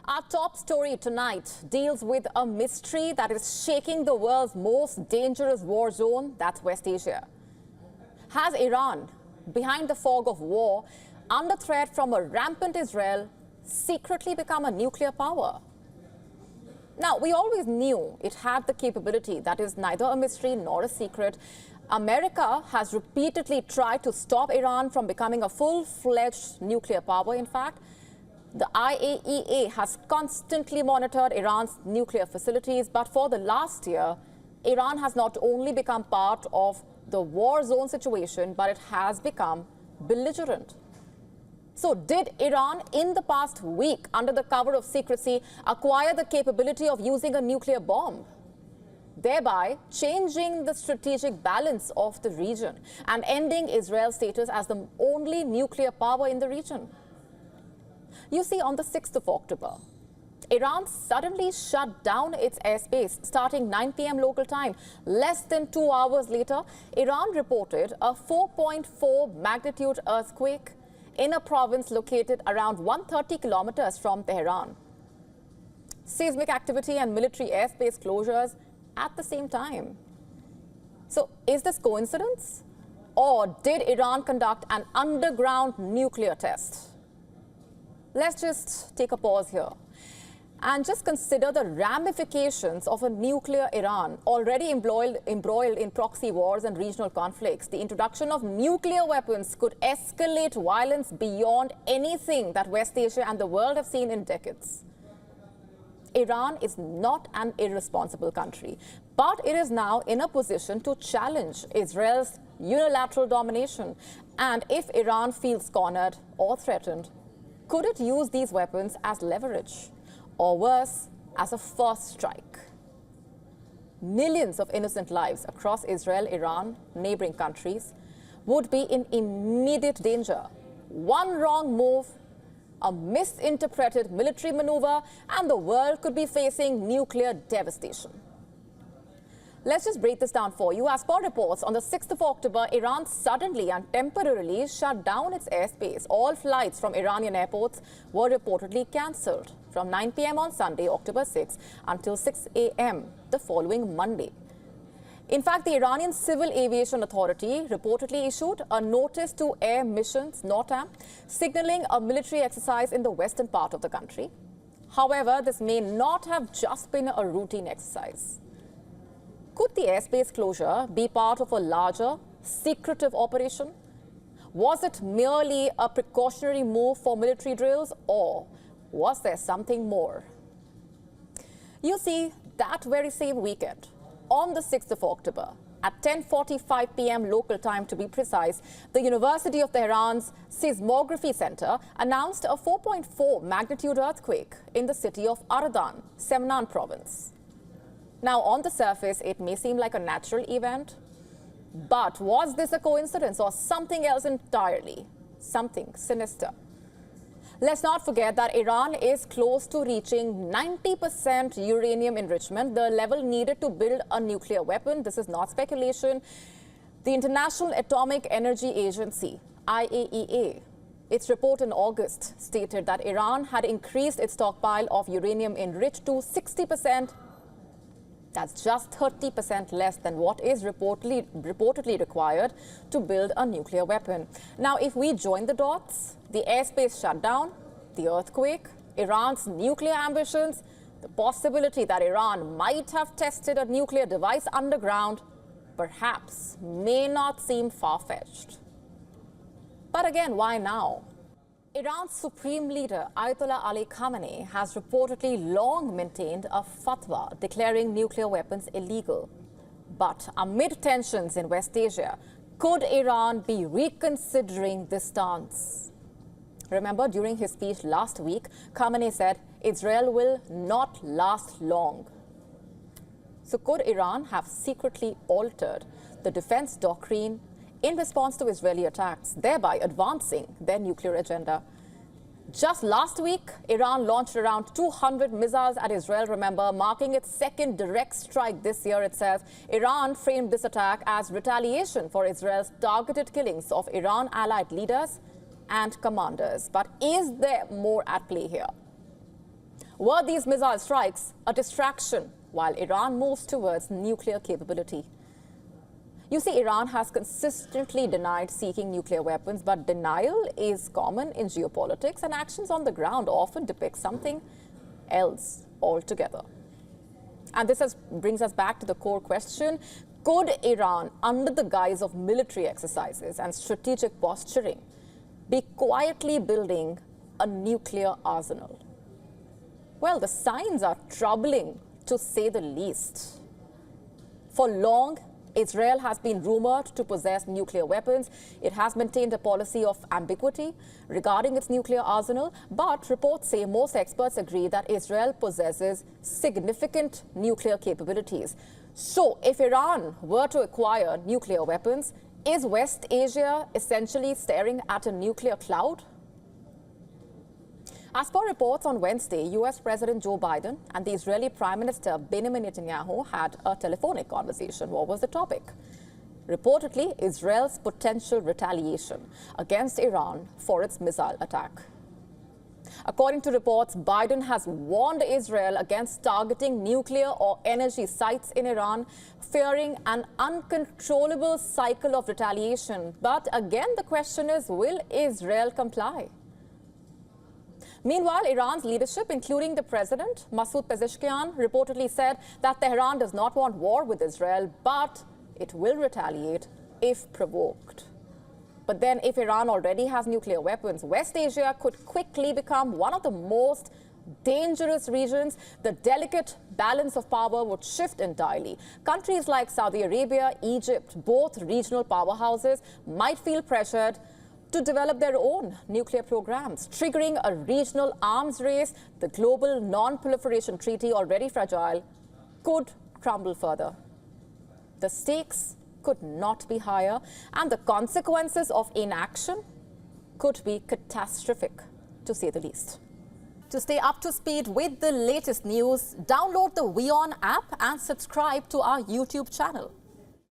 Our top story tonight deals with a mystery that is shaking the world's most dangerous war zone, that's West Asia. Has Iran, behind the fog of war, under threat from a rampant Israel, secretly become a nuclear power? Now, we always knew it had the capability. That is neither a mystery nor a secret. America has repeatedly tried to stop Iran from becoming a full-fledged nuclear power. In fact, the IAEA has constantly monitored Iran's nuclear facilities, but for the last year, Iran has not only become part of the war zone situation, but it has become belligerent. So did Iran, in the past week, under the cover of secrecy, acquire the capability of using a nuclear bomb, thereby changing the strategic balance of the region and ending Israel's status as the only nuclear power in the region? You see, on the 6th of October, Iran suddenly shut down its airspace starting 9 p.m. local time. Less than 2 hours later, Iran reported a 4.4 magnitude earthquake in a province located around 130 kilometers from Tehran. Seismic activity and military airspace closures at the same time. So, is this coincidence? Or did Iran conduct an underground nuclear test? Let's just take a pause here and just consider the ramifications of a nuclear Iran already embroiled in proxy wars and regional conflicts. The introduction of nuclear weapons could escalate violence beyond anything that West Asia and the world have seen in decades. Iran is not an irresponsible country, but it is now in a position to challenge Israel's unilateral domination. And if Iran feels cornered or threatened, could it use these weapons as leverage, or worse, as a first strike? Millions of innocent lives across Israel, Iran, neighboring countries would be in immediate danger. One wrong move, a misinterpreted military maneuver, and the world could be facing nuclear devastation. Let's just break this down for you. As per reports, on the 6th of October, Iran suddenly and temporarily shut down its airspace. All flights from Iranian airports were reportedly cancelled from 9 p.m. on Sunday, October 6, until 6 a.m. the following Monday. In fact, the Iranian Civil Aviation Authority reportedly issued a notice to Air Missions, NOTAM, signaling a military exercise in the western part of the country. However, this may not have just been a routine exercise. Could the airspace closure be part of a larger, secretive operation? Was it merely a precautionary move for military drills, or was there something more? You see, that very same weekend, on the 6th of October, at 10:45 p.m. local time to be precise, the University of Tehran's Seismography Center announced a 4.4 magnitude earthquake in the city of Ardan, Semnan province. Now, on the surface, it may seem like a natural event, but was this a coincidence or something else entirely? Something sinister. Let's not forget that Iran is close to reaching 90% uranium enrichment, the level needed to build a nuclear weapon. This is not speculation. The International Atomic Energy Agency, IAEA, its report in August stated that Iran had increased its stockpile of uranium enriched to 60%. That's just 30% less than what is reportedly required to build a nuclear weapon. Now, if we join the dots, the airspace shutdown, the earthquake, Iran's nuclear ambitions, the possibility that Iran might have tested a nuclear device underground, perhaps may not seem far-fetched. But again, why now? Iran's supreme leader, Ayatollah Ali Khamenei, has reportedly long maintained a fatwa declaring nuclear weapons illegal. But amid tensions in West Asia, could Iran be reconsidering this stance? Remember, during his speech last week, Khamenei said Israel will not last long. So could Iran have secretly altered the defense doctrine in response to Israeli attacks, thereby advancing their nuclear agenda? Just last week, Iran launched around 200 missiles at Israel, remember, marking its second direct strike this year itself. Iran framed this attack as retaliation for Israel's targeted killings of Iran-allied leaders and commanders. But is there more at play here? Were these missile strikes a distraction while Iran moves towards nuclear capability? You see, Iran has consistently denied seeking nuclear weapons, but denial is common in geopolitics, and actions on the ground often depict something else altogether. And this brings us back to the core question: could Iran, under the guise of military exercises and strategic posturing, be quietly building a nuclear arsenal? Well, the signs are troubling, to say the least. For long, Israel has been rumored to possess nuclear weapons. It has maintained a policy of ambiguity regarding its nuclear arsenal, but reports say most experts agree that Israel possesses significant nuclear capabilities. So, if Iran were to acquire nuclear weapons, is West Asia essentially staring at a nuclear cloud? As per reports on Wednesday, US President Joe Biden and the Israeli Prime Minister Benjamin Netanyahu had a telephonic conversation. What was the topic? Reportedly, Israel's potential retaliation against Iran for its missile attack. According to reports, Biden has warned Israel against targeting nuclear or energy sites in Iran, fearing an uncontrollable cycle of retaliation. But again, the question is, will Israel comply? Meanwhile, Iran's leadership, including the president, Masoud Pezeshkian, reportedly said that Tehran does not want war with Israel, but it will retaliate if provoked. But then, if Iran already has nuclear weapons, West Asia could quickly become one of the most dangerous regions. The delicate balance of power would shift entirely. Countries like Saudi Arabia, Egypt, both regional powerhouses, might feel pressured to develop their own nuclear programs, triggering a regional arms race. The global non-proliferation treaty, already fragile, could crumble further. The stakes could not be higher, and the consequences of inaction could be catastrophic, to say the least. To stay up to speed with the latest news, download the WION app and subscribe to our YouTube channel.